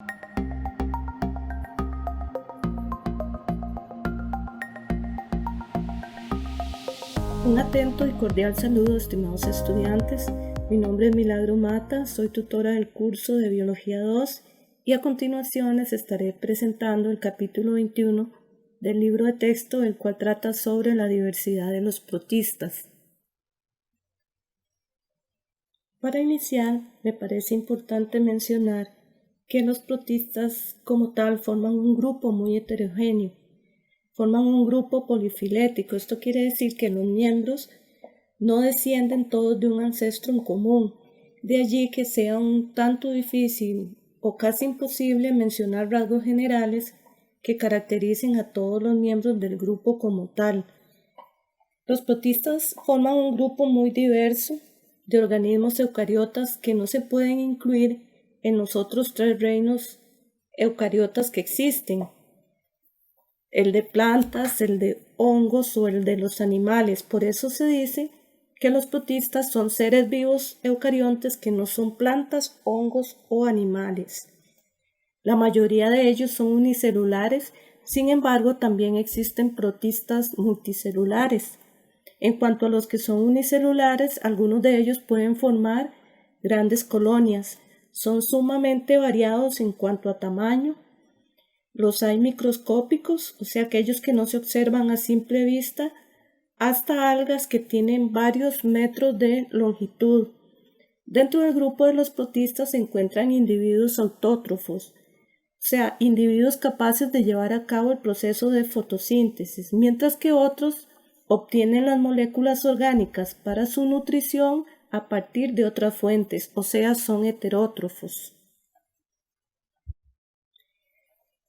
Un atento y cordial saludo, estimados estudiantes. Mi nombre es Milagro Mata, soy tutora del curso de Biología 2 y a continuación les estaré presentando el capítulo 21 del libro de texto, el cual trata sobre la diversidad de los protistas. Para iniciar, me parece importante mencionar que los protistas como tal forman un grupo muy heterogéneo. Forman un grupo polifilético. Esto quiere decir que los miembros no descienden todos de un ancestro en común. De allí que sea un tanto difícil o casi imposible mencionar rasgos generales que caractericen a todos los miembros del grupo como tal. Los protistas forman un grupo muy diverso de organismos eucariotas que no se pueden incluir en los otros tres reinos eucariotas que existen: el de plantas, el de hongos o el de los animales. Por eso se dice que los protistas son seres vivos eucariontes que no son plantas, hongos o animales. La mayoría de ellos son unicelulares, sin embargo también existen protistas multicelulares. En cuanto a los que son unicelulares, algunos de ellos pueden formar grandes colonias. Son sumamente variados en cuanto a tamaño. Los hay microscópicos, o sea, aquellos que no se observan a simple vista, hasta algas que tienen varios metros de longitud. Dentro del grupo de los protistas se encuentran individuos autótrofos, o sea, individuos capaces de llevar a cabo el proceso de fotosíntesis, mientras que otros obtienen las moléculas orgánicas para su nutrición a partir de otras fuentes, o sea, son heterótrofos.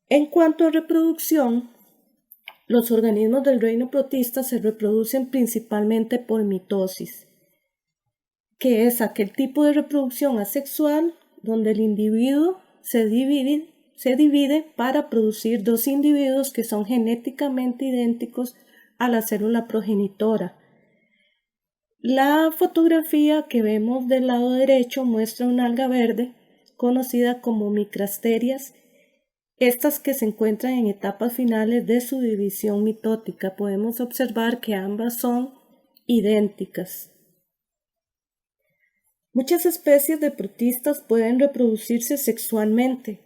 En cuanto a reproducción, los organismos del reino protista se reproducen principalmente por mitosis, que es aquel tipo de reproducción asexual donde el individuo se divide para producir dos individuos que son genéticamente idénticos a la célula progenitora. La fotografía que vemos del lado derecho muestra una alga verde conocida como micrasterias, estas que se encuentran en etapas finales de su división mitótica. Podemos observar que ambas son idénticas. Muchas especies de protistas pueden reproducirse sexualmente,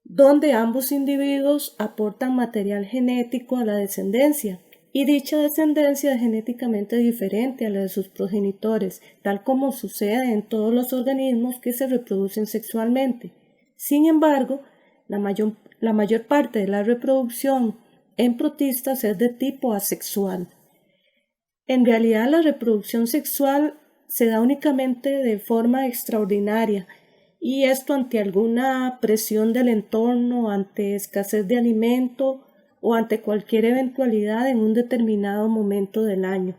donde ambos individuos aportan material genético a la descendencia, y dicha descendencia es genéticamente diferente a la de sus progenitores, tal como sucede en todos los organismos que se reproducen sexualmente. Sin embargo, la mayor parte de la reproducción en protistas es de tipo asexual. En realidad, la reproducción sexual se da únicamente de forma extraordinaria, y esto ante alguna presión del entorno, ante escasez de alimento o ante cualquier eventualidad en un determinado momento del año.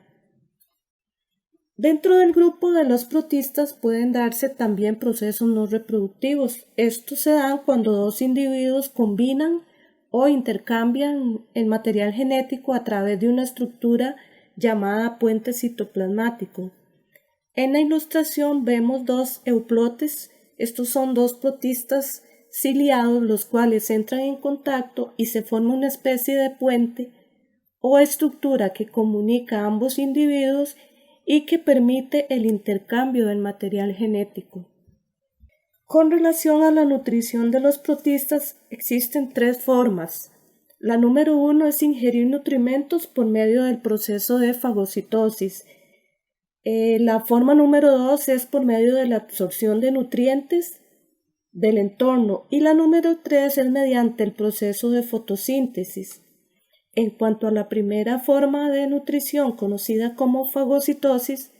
Dentro del grupo de los protistas pueden darse también procesos no reproductivos. Estos se dan cuando dos individuos combinan o intercambian el material genético a través de una estructura llamada puente citoplasmático. En la ilustración vemos dos euplotes. Estos son dos protistas ciliados, los cuales entran en contacto y se forma una especie de puente o estructura que comunica a ambos individuos y que permite el intercambio del material genético. Con relación a la nutrición de los protistas, existen tres formas. La número 1 es ingerir nutrimentos por medio del proceso de fagocitosis. La forma número 2 es por medio de la absorción de nutrientes del entorno, y la número 3 es mediante el proceso de fotosíntesis. En cuanto a la primera forma de nutrición, conocida como fagocitosis,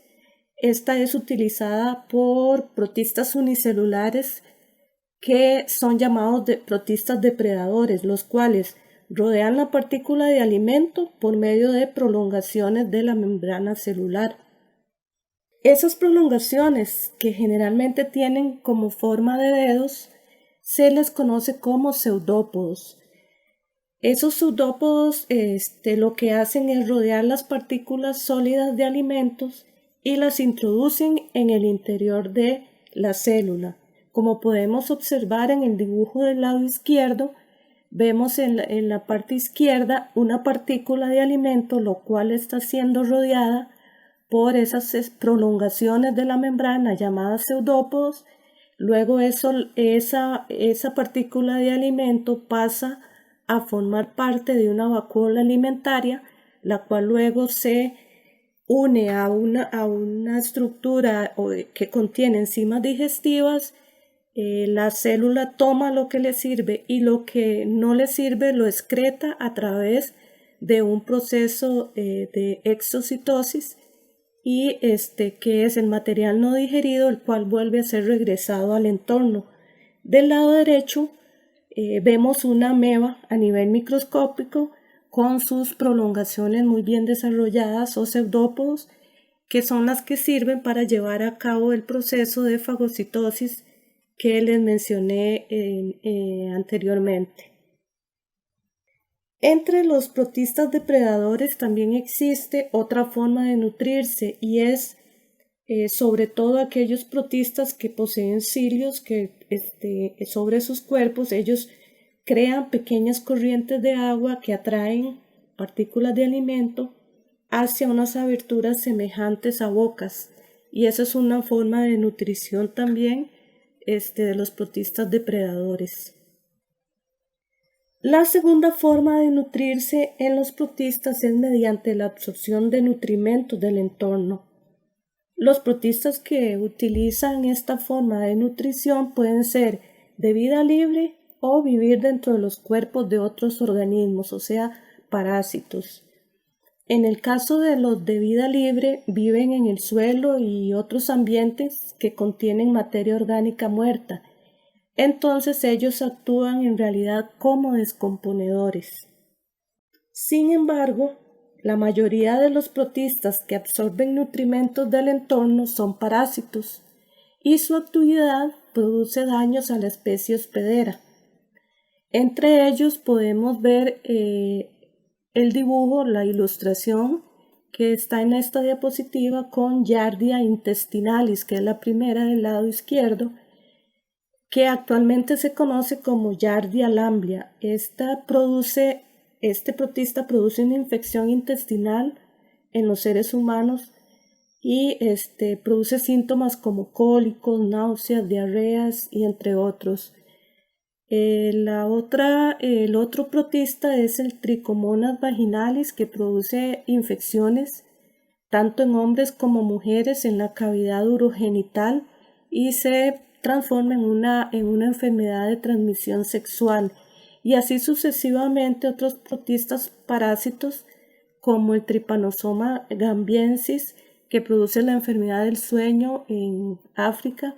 esta es utilizada por protistas unicelulares que son llamados protistas depredadores, los cuales rodean la partícula de alimento por medio de prolongaciones de la membrana celular. Esas prolongaciones, que generalmente tienen como forma de dedos, se les conoce como pseudópodos. Esos pseudópodos lo que hacen es rodear las partículas sólidas de alimentos y las introducen en el interior de la célula, Como podemos observar en el dibujo del lado izquierdo, vemos en la parte izquierda una partícula de alimento, lo cual está siendo rodeada por esas prolongaciones de la membrana llamadas pseudópodos. Luego esa partícula de alimento pasa a formar parte de una vacuola alimentaria, la cual luego se une a una estructura que contiene enzimas digestivas. La célula toma lo que le sirve y lo que no le sirve lo excreta a través de un proceso de exocitosis, y que es el material no digerido, el cual vuelve a ser regresado al entorno. Del lado derecho vemos una ameba a nivel microscópico con sus prolongaciones muy bien desarrolladas o pseudópodos, que son las que sirven para llevar a cabo el proceso de fagocitosis que les mencioné anteriormente. Entre los protistas depredadores también existe otra forma de nutrirse, y es sobre todo aquellos protistas que poseen cilios que sobre sus cuerpos ellos crean pequeñas corrientes de agua que atraen partículas de alimento hacia unas aberturas semejantes a bocas, y esa es una forma de nutrición también de los protistas depredadores. La segunda forma de nutrirse en los protistas es mediante la absorción de nutrimentos del entorno. Los protistas que utilizan esta forma de nutrición pueden ser de vida libre o vivir dentro de los cuerpos de otros organismos, o sea, parásitos. En el caso de los de vida libre, viven en el suelo y otros ambientes que contienen materia orgánica muerta. Entonces ellos actúan en realidad como descomponedores. Sin embargo, la mayoría de los protistas que absorben nutrimentos del entorno son parásitos, y su actividad produce daños a la especie hospedera. Entre ellos podemos ver el dibujo, la ilustración que está en esta diapositiva con Giardia intestinalis, que es la primera del lado izquierdo, que actualmente se conoce como Giardia lamblia. Este protista produce una infección intestinal en los seres humanos y produce síntomas como cólicos, náuseas, diarreas y entre otros. El otro protista es el Trichomonas vaginalis, que produce infecciones tanto en hombres como mujeres en la cavidad urogenital y se transforma en una enfermedad de transmisión sexual, y así sucesivamente otros protistas parásitos como el Trypanosoma gambiensis, que produce la enfermedad del sueño en África,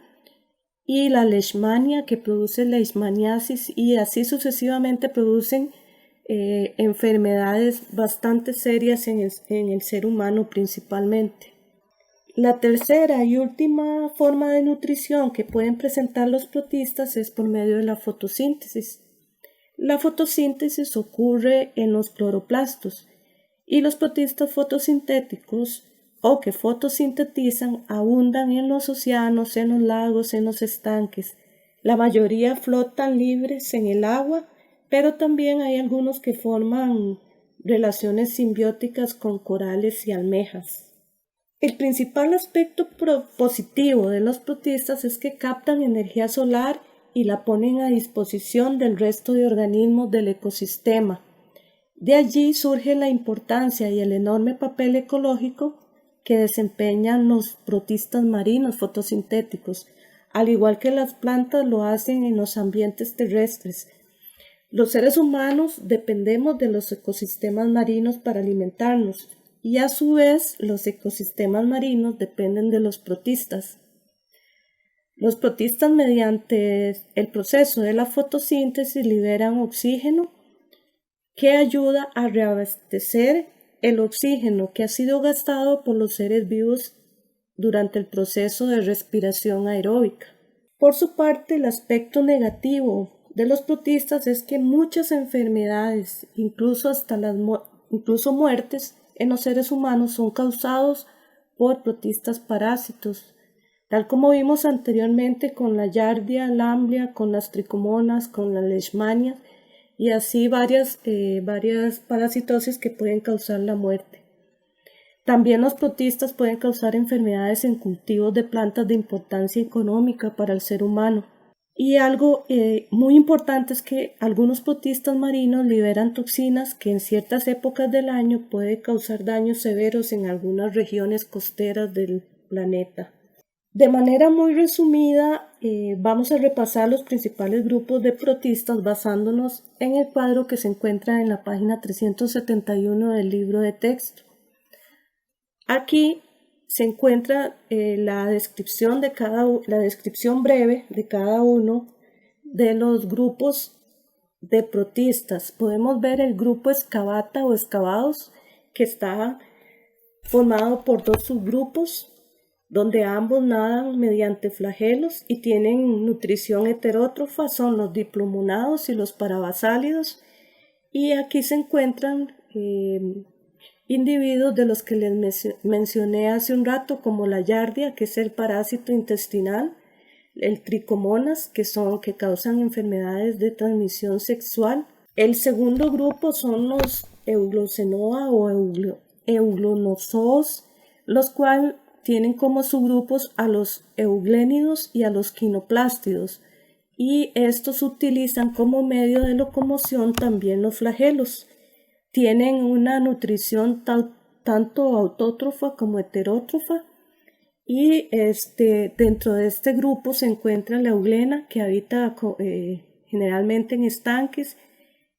y la leishmania, que produce leishmaniasis, y así sucesivamente producen enfermedades bastante serias en el ser humano principalmente. La tercera y última forma de nutrición que pueden presentar los protistas es por medio de la fotosíntesis. La fotosíntesis ocurre en los cloroplastos, y los protistas fotosintéticos o que fotosintetizan abundan en los océanos, en los lagos, en los estanques. La mayoría flotan libres en el agua, pero también hay algunos que forman relaciones simbióticas con corales y almejas. El principal aspecto positivo de los protistas es que captan energía solar y la ponen a disposición del resto de organismos del ecosistema. De allí surge la importancia y el enorme papel ecológico que desempeñan los protistas marinos fotosintéticos, al igual que las plantas lo hacen en los ambientes terrestres. Los seres humanos dependemos de los ecosistemas marinos para alimentarnos, y a su vez los ecosistemas marinos dependen de los protistas. Los protistas, mediante el proceso de la fotosíntesis, liberan oxígeno que ayuda a reabastecer el oxígeno que ha sido gastado por los seres vivos durante el proceso de respiración aeróbica. Por su parte, el aspecto negativo de los protistas es que muchas enfermedades, incluso muertes en los seres humanos, son causados por protistas parásitos. tal como vimos anteriormente con la Giardia, Lamblia, con las tricomonas, con la leishmania y así varias parasitosis que pueden causar la muerte. También los protistas pueden causar enfermedades en cultivos de plantas de importancia económica para el ser humano. Y algo muy importante es que algunos protistas marinos liberan toxinas que en ciertas épocas del año pueden causar daños severos en algunas regiones costeras del planeta. De manera muy resumida, vamos a repasar los principales grupos de protistas basándonos en el cuadro que se encuentra en la página 371 del libro de texto. Aquí se encuentra la descripción breve de cada uno de los grupos de protistas. Podemos ver el grupo Excavata o excavados, que está formado por dos subgrupos, donde ambos nadan mediante flagelos y tienen nutrición heterótrofa, son los diplomonados y los parabasálidos. Y aquí se encuentran individuos de los que les mencioné hace un rato, como la Giardia, que es el parásito intestinal, el tricomonas, que causan enfermedades de transmisión sexual. El segundo grupo son los Euglossenoa o euglonozoos, los cuales tienen como subgrupos a los euglénidos y a los quinoplástidos, y estos utilizan como medio de locomoción también los flagelos. Tienen una nutrición tanto autótrofa como heterótrofa, y dentro de este grupo se encuentra la euglena, que habita generalmente en estanques,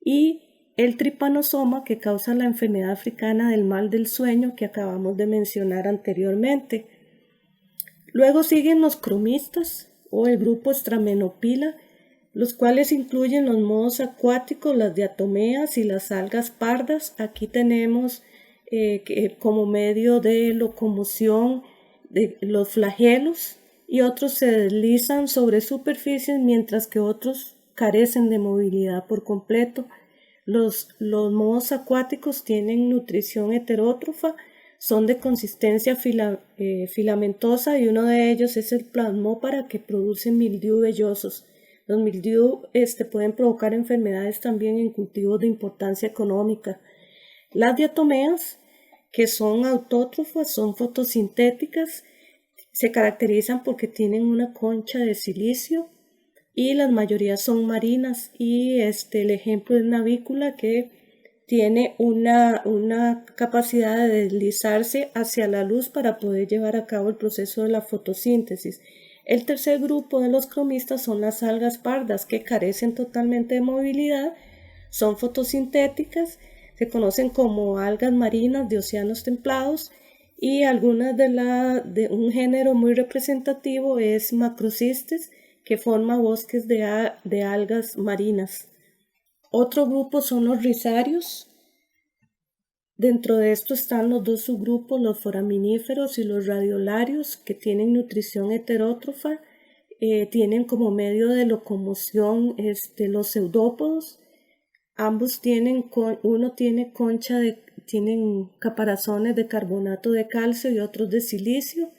y el tripanosoma, que causa la enfermedad africana del mal del sueño que acabamos de mencionar anteriormente. Luego siguen los cromistas o el grupo Stramenopila, los cuales incluyen los modos acuáticos, las diatomeas y las algas pardas. Aquí tenemos como medio de locomoción de los flagelos, y otros se deslizan sobre superficies mientras que otros carecen de movilidad por completo. Los mohos acuáticos tienen nutrición heterótrofa, son de consistencia filamentosa, y uno de ellos es el plasmópara, que produce mildiu vellosos. Los mildiu pueden provocar enfermedades también en cultivos de importancia económica. Las diatomeas, que son autótrofas, son fotosintéticas, se caracterizan porque tienen una concha de silicio, y la mayoría son marinas, y el ejemplo es navícula, que tiene una capacidad de deslizarse hacia la luz para poder llevar a cabo el proceso de la fotosíntesis. El tercer grupo de los cromistas son las algas pardas, que carecen totalmente de movilidad, son fotosintéticas, se conocen como algas marinas de océanos templados, y algunas de un género muy representativo es Macrocystis, que forma bosques de algas marinas. Otro grupo son los rizarios. Dentro de esto están los dos subgrupos, los foraminíferos y los radiolarios, que tienen nutrición heterótrofa, tienen como medio de locomoción los pseudópodos. Ambos tienen tienen caparazones de carbonato de calcio y otros de silicio,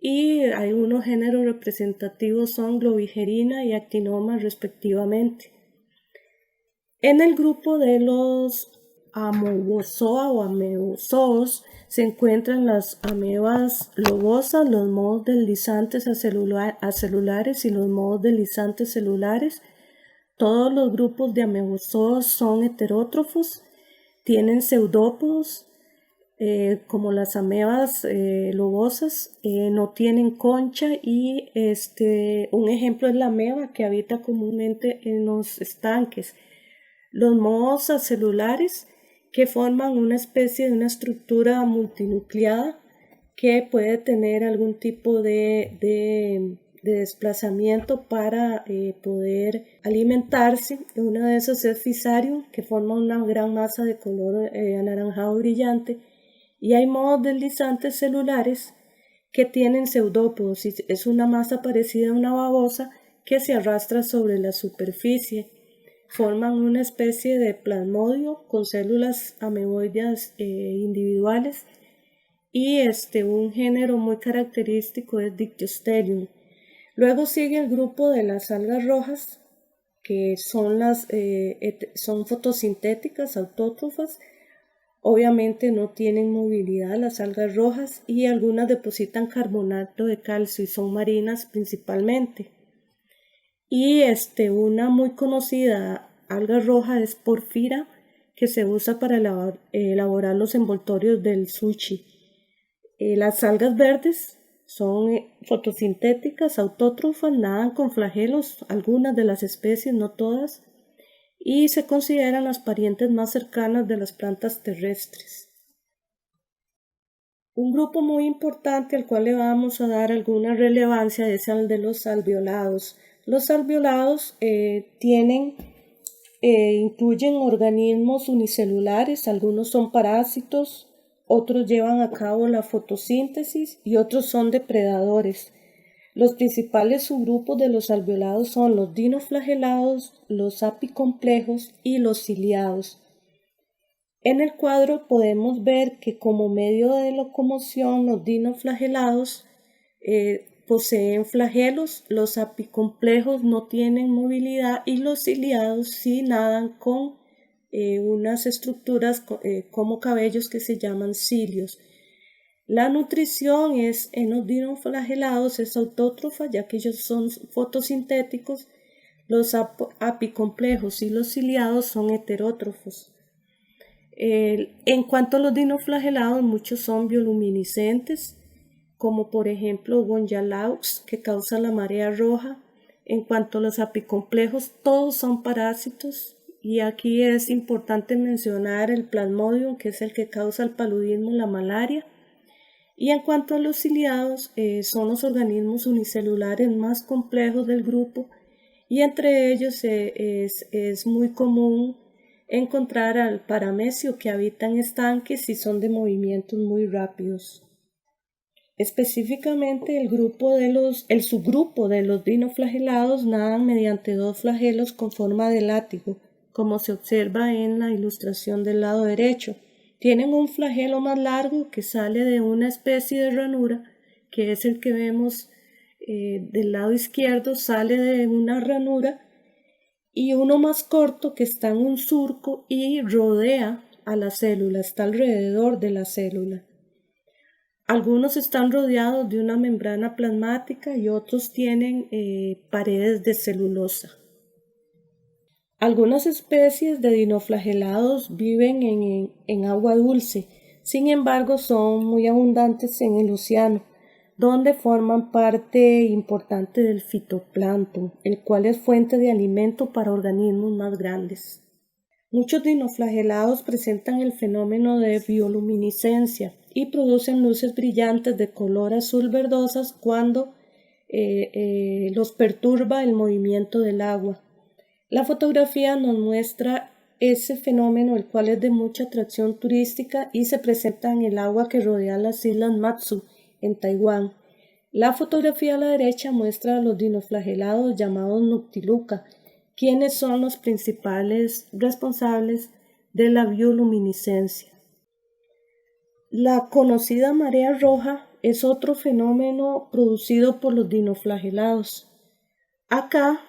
y hay unos géneros representativos son Globigerina y Actinoma respectivamente. En el grupo de los Amoebozoa o amebozoos se encuentran las amebas lobosas, los mohos deslizantes acelulares y los mohos deslizantes celulares. Todos los grupos de amebozoos son heterótrofos, tienen pseudópodos, como las amebas lobosas, no tienen concha, y un ejemplo es la ameba, que habita comúnmente en los estanques. Los mohos acelulares, que forman una especie de una estructura multinucleada que puede tener algún tipo de desplazamiento para poder alimentarse. Uno de esos es Fusarium, que forma una gran masa de color anaranjado brillante, y hay mohos deslizantes celulares que tienen pseudópodos, y es una masa parecida a una babosa que se arrastra sobre la superficie. Forman una especie de plasmodio con células ameboides individuales, y un género muy característico es Dictyostelium. Luego sigue el grupo de las algas rojas, que son fotosintéticas, autótrofas. Obviamente no tienen movilidad las algas rojas y algunas depositan carbonato de calcio y son marinas principalmente. Y una muy conocida alga roja es Porphyra, que se usa para elaborar los envoltorios del sushi. Las algas verdes son fotosintéticas, autótrofas, nadan con flagelos, algunas de las especies, no todas, y se consideran las parientes más cercanas de las plantas terrestres. Un grupo muy importante al cual le vamos a dar alguna relevancia es el de los alveolados. Los alveolados incluyen organismos unicelulares, algunos son parásitos, otros llevan a cabo la fotosíntesis y otros son depredadores. Los principales subgrupos de los alveolados son los dinoflagelados, los apicomplejos y los ciliados. En el cuadro podemos ver que como medio de locomoción los dinoflagelados poseen flagelos, los apicomplejos no tienen movilidad y los ciliados sí nadan con unas estructuras como cabellos que se llaman cilios. La nutrición en los dinoflagelados es autótrofa, ya que ellos son fotosintéticos. Los apicomplejos y los ciliados son heterótrofos. En cuanto a los dinoflagelados, muchos son bioluminiscentes, como por ejemplo Gonjalaux, que causa la marea roja. En cuanto a los apicomplejos, todos son parásitos, y aquí es importante mencionar el Plasmodium, que es el que causa el paludismo, la malaria. Y en cuanto a los ciliados, son los organismos unicelulares más complejos del grupo, y entre ellos es muy común encontrar al paramecio, que habita en estanques y son de movimientos muy rápidos. Específicamente el subgrupo de los dinoflagelados nadan mediante dos flagelos con forma de látigo, como se observa en la ilustración del lado derecho. Tienen un flagelo más largo que sale de una especie de ranura, que es el que vemos del lado izquierdo, sale de una ranura, y uno más corto que está en un surco y rodea a la célula, está alrededor de la célula. Algunos están rodeados de una membrana plasmática y otros tienen paredes de celulosa. Algunas especies de dinoflagelados viven en agua dulce, sin embargo son muy abundantes en el océano, donde forman parte importante del fitoplancton, el cual es fuente de alimento para organismos más grandes. Muchos dinoflagelados presentan el fenómeno de bioluminiscencia y producen luces brillantes de color azul verdosas cuando los perturba el movimiento del agua. La fotografía nos muestra ese fenómeno, el cual es de mucha atracción turística y se presenta en el agua que rodea las islas Matsu, en Taiwán. La fotografía a la derecha muestra a los dinoflagelados llamados Noctiluca, quienes son los principales responsables de la bioluminiscencia. La conocida marea roja es otro fenómeno producido por los dinoflagelados. Acá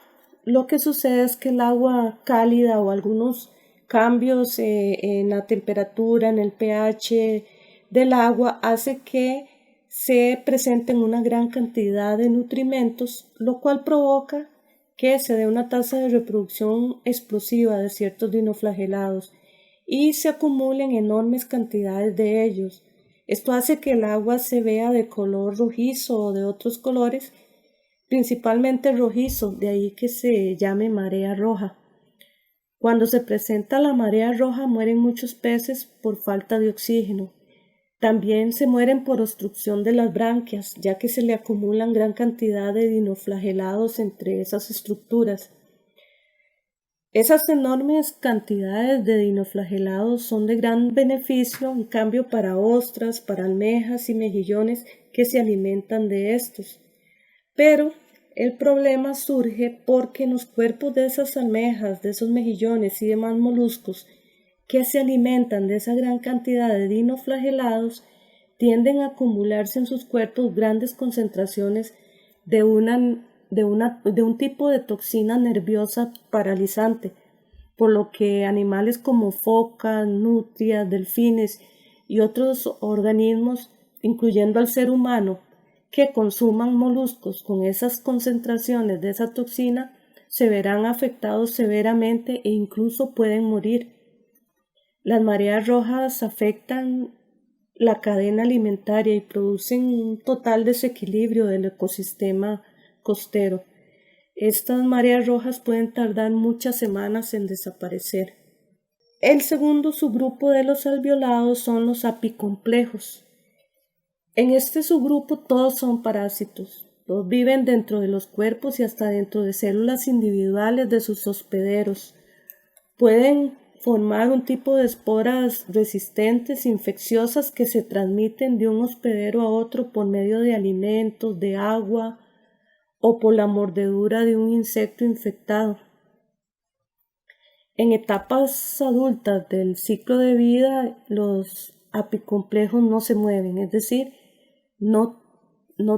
lo que sucede es que el agua cálida o algunos cambios en la temperatura, en el pH del agua, hace que se presenten una gran cantidad de nutrimentos, lo cual provoca que se dé una tasa de reproducción explosiva de ciertos dinoflagelados y se acumulen enormes cantidades de ellos. Esto hace que el agua se vea de color rojizo o de otros colores, principalmente rojizo, de ahí que se llame marea roja. Cuando se presenta la marea roja mueren muchos peces por falta de oxígeno. También se mueren por obstrucción de las branquias, ya que se le acumulan gran cantidad de dinoflagelados entre esas estructuras. Esas enormes cantidades de dinoflagelados son de gran beneficio, en cambio, para ostras, para almejas y mejillones que se alimentan de estos. Pero el problema surge porque en los cuerpos de esas almejas, de esos mejillones y demás moluscos que se alimentan de esa gran cantidad de dinoflagelados, tienden a acumularse en sus cuerpos grandes concentraciones de un tipo de toxina nerviosa paralizante, por lo que animales como focas, nutrias, delfines y otros organismos, incluyendo al ser humano, que consuman moluscos con esas concentraciones de esa toxina, se verán afectados severamente e incluso pueden morir. Las mareas rojas afectan la cadena alimentaria y producen un total desequilibrio del ecosistema costero. Estas mareas rojas pueden tardar muchas semanas en desaparecer. El segundo subgrupo de los alveolados son los apicomplejos. En este subgrupo todos son parásitos. Todos viven dentro de los cuerpos y hasta dentro de células individuales de sus hospederos. Pueden formar un tipo de esporas resistentes, infecciosas, que se transmiten de un hospedero a otro por medio de alimentos, de agua o por la mordedura de un insecto infectado. En etapas adultas del ciclo de vida, los apicomplejos no se mueven, es decir, no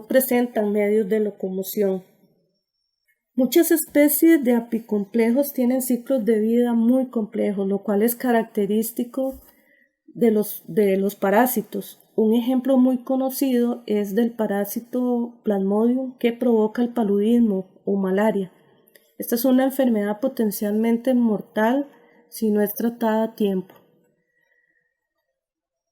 presentan medios de locomoción. Muchas especies de apicomplejos tienen ciclos de vida muy complejos, lo cual es característico de los parásitos. Un ejemplo muy conocido es del parásito Plasmodium, que provoca el paludismo o malaria. Esta es una enfermedad potencialmente mortal si no es tratada a tiempo.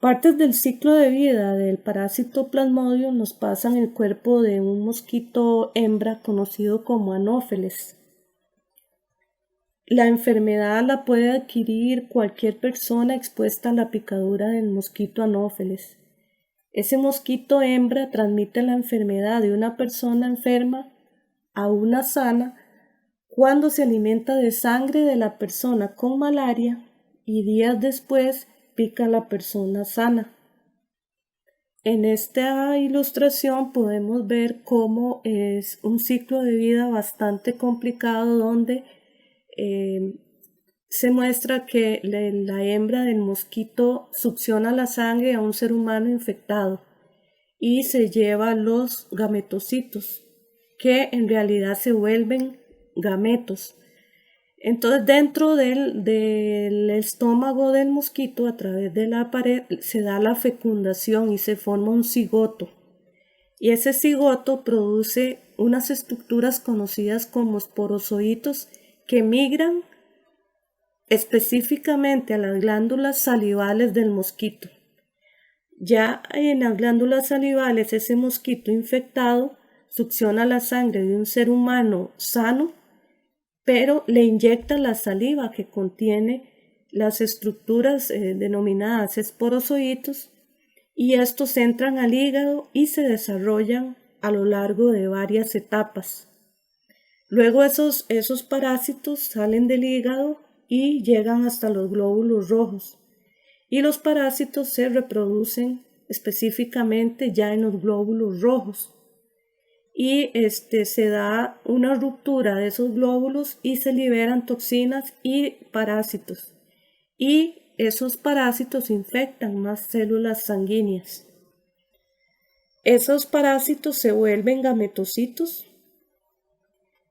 Partes del ciclo de vida del parásito Plasmodium nos pasan el cuerpo de un mosquito hembra conocido como Anófeles. La enfermedad la puede adquirir cualquier persona expuesta a la picadura del mosquito Anófeles. Ese mosquito hembra transmite la enfermedad de una persona enferma a una sana cuando se alimenta de sangre de la persona con malaria y días después pica a la persona sana. En esta ilustración podemos ver cómo es un ciclo de vida bastante complicado donde se muestra que la hembra del mosquito succiona la sangre a un ser humano infectado y se lleva los gametocitos, que en realidad se vuelven gametos. Entonces, dentro del estómago del mosquito, a través de la pared, se da la fecundación y se forma un cigoto. Y ese cigoto produce unas estructuras conocidas como esporozoitos que migran específicamente a las glándulas salivales del mosquito. Ya en las glándulas salivales, ese mosquito infectado succiona la sangre de un ser humano sano, pero le inyecta la saliva que contiene las estructuras denominadas esporozoitos, y estos entran al hígado y se desarrollan a lo largo de varias etapas. Luego esos parásitos salen del hígado y llegan hasta los glóbulos rojos, y los parásitos se reproducen específicamente ya en los glóbulos rojos. Y se da una ruptura de esos glóbulos y se liberan toxinas y parásitos. Y esos parásitos infectan más células sanguíneas. Esos parásitos se vuelven gametocitos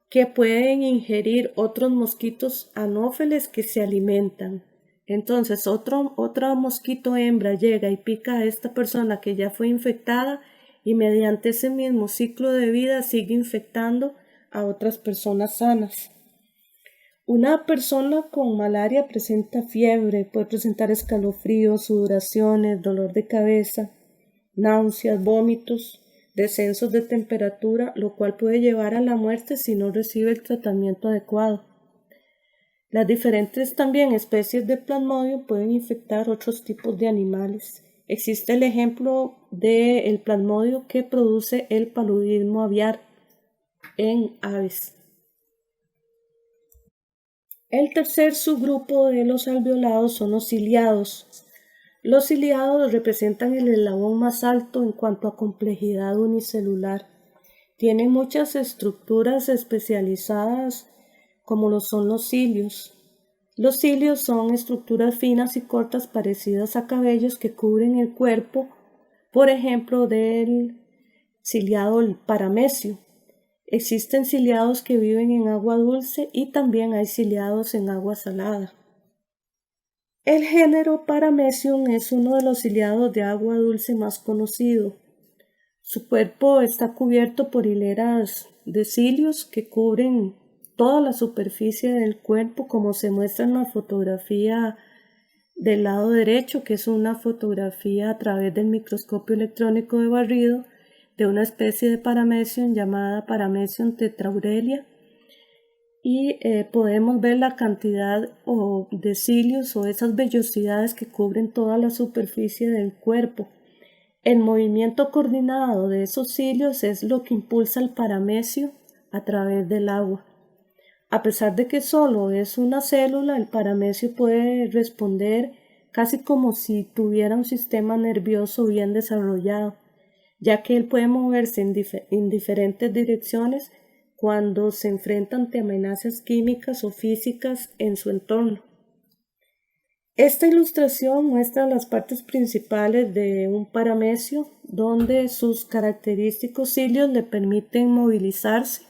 que pueden ingerir otros mosquitos anófeles que se alimentan. Entonces, otro mosquito hembra llega y pica a esta persona que ya fue infectada, y mediante ese mismo ciclo de vida sigue infectando a otras personas sanas. Una persona con malaria presenta fiebre, puede presentar escalofríos, sudoraciones, dolor de cabeza, náuseas, vómitos, descensos de temperatura, lo cual puede llevar a la muerte si no recibe el tratamiento adecuado. Las diferentes también especies de Plasmodium pueden infectar otros tipos de animales. Existe el ejemplo del plasmodio que produce el paludismo aviar en aves. El tercer subgrupo de los alveolados son los ciliados. Los ciliados representan el eslabón más alto en cuanto a complejidad unicelular. Tienen muchas estructuras especializadas como lo son los cilios. Los cilios son estructuras finas y cortas parecidas a cabellos que cubren el cuerpo por ejemplo, del ciliado paramecio. Existen ciliados que viven en agua dulce y también hay ciliados en agua salada. El género Paramecium es uno de los ciliados de agua dulce más conocido. Su cuerpo está cubierto por hileras de cilios que cubren toda la superficie del cuerpo, como se muestra en la fotografía del lado derecho, que es una fotografía a través del microscopio electrónico de barrido de una especie de Paramecium llamada Paramecium tetraurelia. Y podemos ver la cantidad de cilios o esas vellosidades que cubren toda la superficie del cuerpo. El movimiento coordinado de esos cilios es lo que impulsa el paramecio a través del agua. A pesar de que solo es una célula, el paramecio puede responder casi como si tuviera un sistema nervioso bien desarrollado, ya que él puede moverse en diferentes direcciones cuando se enfrenta ante amenazas químicas o físicas en su entorno. Esta ilustración muestra las partes principales de un paramecio, donde sus característicos cilios le permiten movilizarse.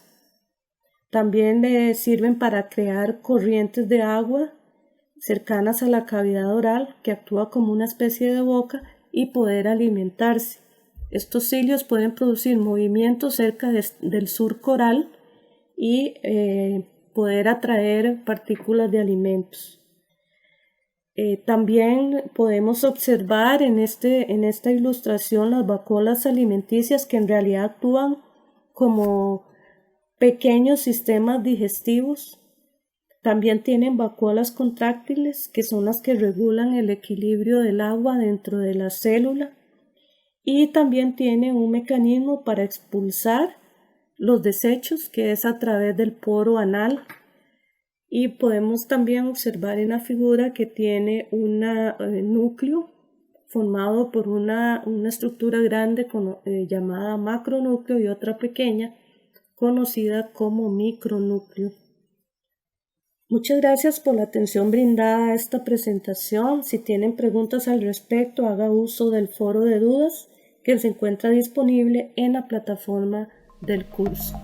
También le sirven para crear corrientes de agua cercanas a la cavidad oral, que actúa como una especie de boca, y poder alimentarse. Estos cilios pueden producir movimientos cerca del surco oral y poder atraer partículas de alimentos. También podemos observar en esta ilustración las vacuolas alimenticias, que en realidad actúan como pequeños sistemas digestivos. También tienen vacuolas contráctiles, que son las que regulan el equilibrio del agua dentro de la célula, y también tiene un mecanismo para expulsar los desechos, que es a través del poro anal. Y podemos también observar en la figura que tiene un núcleo formado por una estructura grande llamada macronúcleo y otra pequeña conocida como micronúcleo. Muchas gracias por la atención brindada a esta presentación. Si tienen preguntas al respecto, haga uso del foro de dudas que se encuentra disponible en la plataforma del curso.